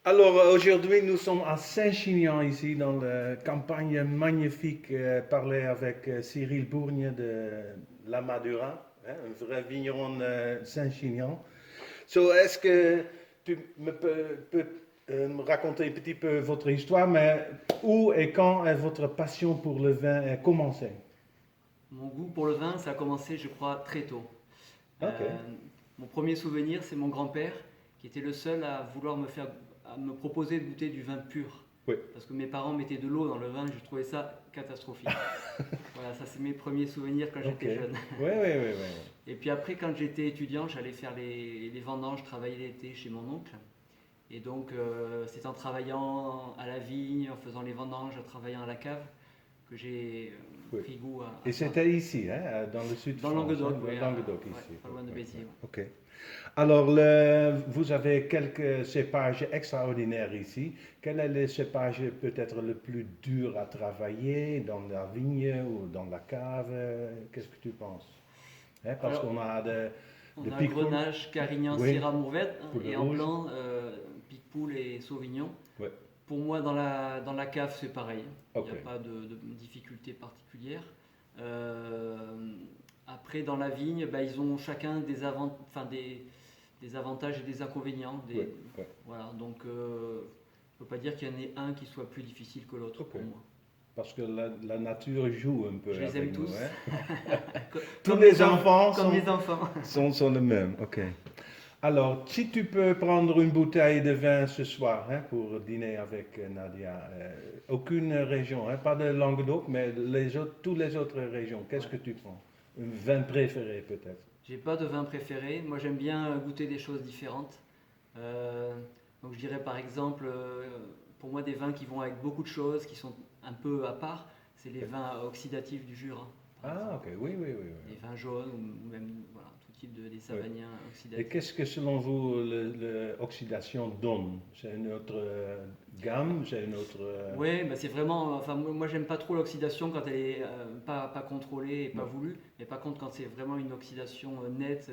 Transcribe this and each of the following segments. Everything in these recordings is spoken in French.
Alors aujourd'hui, nous sommes à Saint-Chinian ici, dans la campagne magnifique, parler avec Cyril Bourgne de La Madura, hein, un vrai vigneron Saint-Chinian. Est-ce que tu peux me raconter un petit peu votre histoire, mais où et quand est votre passion pour le vin commencé? Mon goût pour le vin, ça a commencé, je crois, très tôt. Ok. Euh, Mon premier souvenir, c'est mon grand-père qui était le seul à vouloir à me proposer de goûter du vin pur. Oui. Parce que mes parents mettaient de l'eau dans le vin, je trouvais ça catastrophique. Voilà, ça c'est mes premiers souvenirs quand Ok. j'étais jeune. Oui, oui, oui, oui. Et puis après, quand j'étais étudiant, j'allais faire les vendanges, travailler l'été chez mon oncle. Et donc, c'est en travaillant à la vigne, en faisant les vendanges, en travaillant à la cave, que j'ai Oui. pris goût à Et ça. c'était ici, hein, dans le sud de Dans le France, hein, Languedoc, dans oui, le Languedoc ouais, ici. pas Oui, loin de oui, oui. Béziers. Ok. Alors, vous avez quelques cépages extraordinaires ici. Quel est le cépage peut-être le plus dur à travailler dans la vigne ou dans la cave? Qu'est-ce que tu penses? Hein, parce Alors, qu'on a de on a Picpoul, Grenache, Carignan, oui, Syrah, Mourvèdre, hein, pour le et en rouge. blanc, Picpoul et Sauvignon. Oui, Pour moi, dans la cave, c'est pareil. Il n'y ok. a pas de difficulté particulière. Euh, Après, dans la vigne, bah, ils ont chacun des avantages et des inconvénients. Oui, oui, Voilà, donc, je ne peux pas dire qu'il y en ait un qui soit plus difficile que l'autre ok. pour moi. Parce que la nature joue un Je peu les aime avec nous, tous, hein? Tous comme les enfants comme les enfants. sont les mêmes, ok. Alors, si tu peux prendre une bouteille de vin ce soir hein, pour dîner avec Nadia, aucune région, hein, pas de Languedoc, mais toutes les autres régions, qu'est-ce Ouais. que tu prends? Un vin préféré peut-être? J'ai pas de vin préféré. Moi, j'aime bien goûter des choses différentes. Euh, donc, je dirais par exemple, pour moi, des vins qui vont avec beaucoup de choses, qui sont un peu à part, c'est les Ok. vins oxydatifs du Jura, par Ah, exemple. ok, oui, oui, oui, Les oui. vins jaunes ou même voilà, tout type des Oui. savagniens Et oxydatifs. qu'est-ce que selon vous l'oxydation donne? C'est une autre gamme, c'est une autre... Oui, bah c'est vraiment. Enfin, moi, j'aime pas trop l'oxydation quand elle est pas contrôlée et pas Oui. voulue. Mais par contre, quand c'est vraiment une oxydation nette,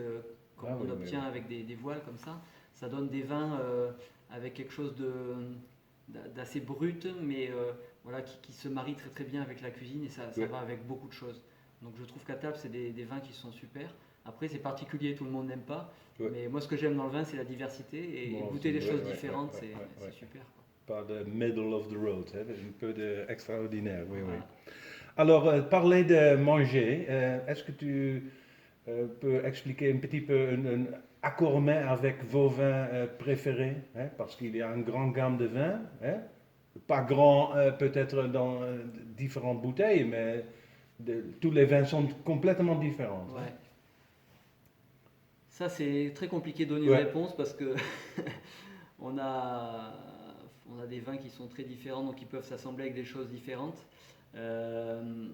comme Ah on oui, oui, obtient oui. avec des voiles comme ça donne des vins avec quelque chose d'assez brut, mais voilà, qui se marie très très bien avec la cuisine et ça Oui, va avec beaucoup de choses. Donc je trouve qu'à table, c'est des vins qui sont super. Après, c'est particulier, tout le monde n'aime pas. oui. Mais moi, ce que j'aime dans le vin, c'est la diversité et Moi goûter aussi, des oui, choses oui, oui, différentes, oui, oui, oui. c'est super, quoi. Pas de middle of the road, hein, un peu de extraordinaire, oui, oui. Voilà. Alors, parler de manger, est-ce que tu peux expliquer un petit peu un accord mets avec vos vins préférés, hein, parce qu'il y a une grande gamme de vins, hein, pas grand peut-être dans différentes bouteilles, mais tous les vins sont complètement différents. Hein. Ouais. Ça, c'est très compliqué de donner une Ouais, réponse parce que on a, on a des vins qui sont très différents, donc ils peuvent s'assembler avec des choses différentes. Euh,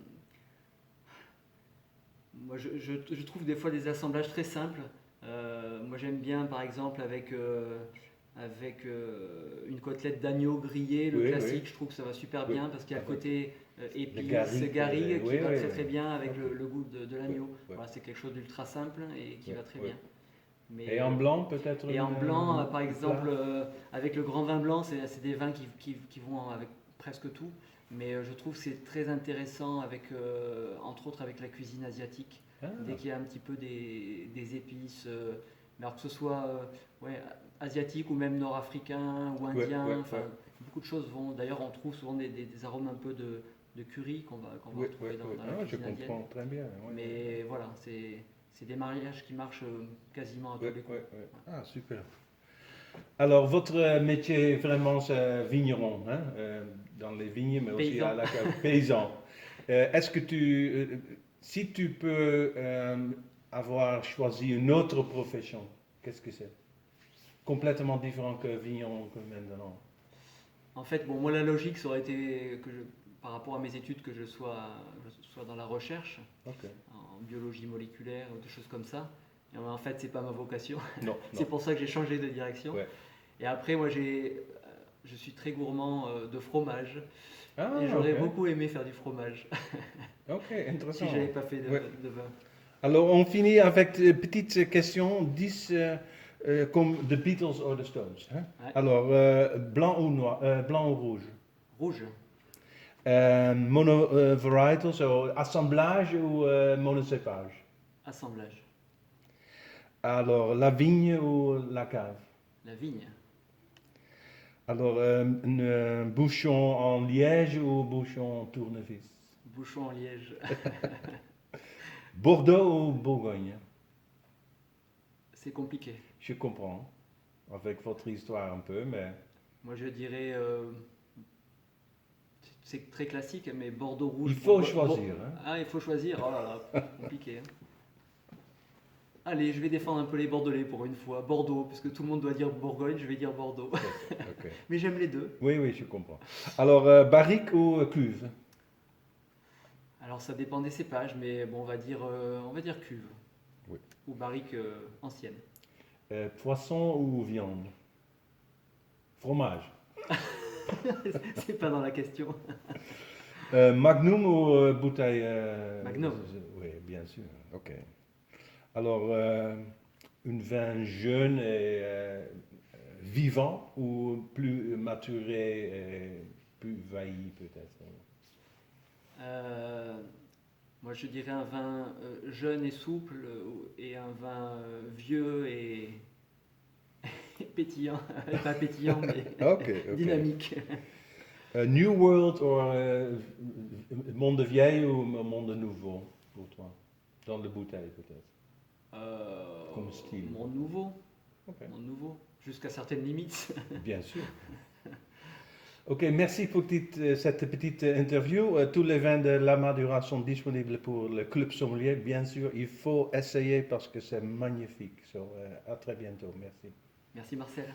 Moi, je trouve des fois des assemblages très simples. Moi, j'aime bien, par exemple, avec une côtelette d'agneau grillée, le oui, oui, classique. Je trouve que ça va super oui. bien parce qu'il y a le Avec côté le épices, garrigue, garrigue qui oui, va oui, très oui. très bien avec Ok, le goût de oui, l'agneau. oui, Voilà, c'est quelque chose d'ultra simple et qui oui, va très oui. bien. Mais, Et en blanc, peut-être et en blanc, par un exemple, plat? avec le grand vin blanc, c'est des vins qui vont avec presque tout. Mais je trouve que c'est très intéressant avec, entre autres avec la cuisine asiatique. Dès Ah, qu'il y a un petit peu des épices, mais alors que ce soit ouais, asiatique ou même nord-africain ou oui, oui, indien, oui. enfin beaucoup de choses vont. D'ailleurs, on trouve souvent des arômes un peu de curry qu'on va Oui, oui, retrouver oui. dans la Ah, je cuisine indienne. comprends très bien. Oui, oui, Mais voilà, c'est des mariages qui marchent quasiment à oui, tous les oui, coups. oui. Ouais. Ah, super. Alors, votre métier, vraiment, c'est vigneron, hein, dans les vignes, mais aussi à Paysan. la cave, paysan. Est-ce que si tu peux avoir choisi une autre profession, qu'est-ce que c'est? Complètement différent que vigneron que maintenant. En fait, bon, moi la logique ça aurait été par rapport à mes études que je sois dans la recherche, Ok. en biologie moléculaire ou des choses comme ça. Et en fait, c'est pas ma vocation. Non, C'est non. pour ça que j'ai changé de direction. Ouais. Et après, je suis très gourmand de fromage et Ah, ok. j'aurais beaucoup aimé faire du fromage Ok, si j'avais intéressant. pas fait Ouais. de vin. Alors, on finit avec une petite question. 10 Comme The Beatles ou The Stones. Hein? Ouais. Alors, blanc ou noir, blanc ou rouge. Rouge. Mono varietals, assemblage ou monocépage. Assemblage. Alors, la vigne ou la cave. La vigne. Alors, un bouchon en liège ou bouchon en tournevis. Bouchon en liège. Bordeaux ou Bourgogne. C'est compliqué. Je comprends, avec votre histoire un peu, mais Moi, je dirais. C'est très classique, mais Bordeaux rouge. il faut Bo- choisir. Hein? Ah, il faut choisir. Oh là là, compliqué. Hein. Allez, je vais défendre un peu les Bordelais pour une fois. Bordeaux, puisque tout le monde doit dire Bourgogne, je vais dire Bordeaux. Ok. Mais j'aime les deux. Oui, oui, je comprends. Alors, barrique ou cuve. Alors, ça dépend des cépages, mais bon, on va dire cuve. Oui. Ou barrique ancienne. Poisson ou viande. Fromage. C'est pas dans la question. Magnum ou bouteille Magnum. Oui, bien sûr. Ok. Alors, un vin jeune et vivant ou plus maturé et plus vailli peut-être. Moi, je dirais un vin jeune et souple et un vin vieux et pétillant. Pas pétillant, mais Ok. dynamique. New World ou monde vieil ou monde nouveau pour toi? Dans le bouteille peut-être. Comme style. Mon nouveau. Ok. Mon nouveau. Jusqu'à certaines limites. Bien sûr. Ok, merci pour cette petite interview. Tous les vins de La Madura sont disponibles pour le Club Sommelier. Bien sûr, il faut essayer parce que c'est magnifique. À très bientôt. Merci. Merci Marcel.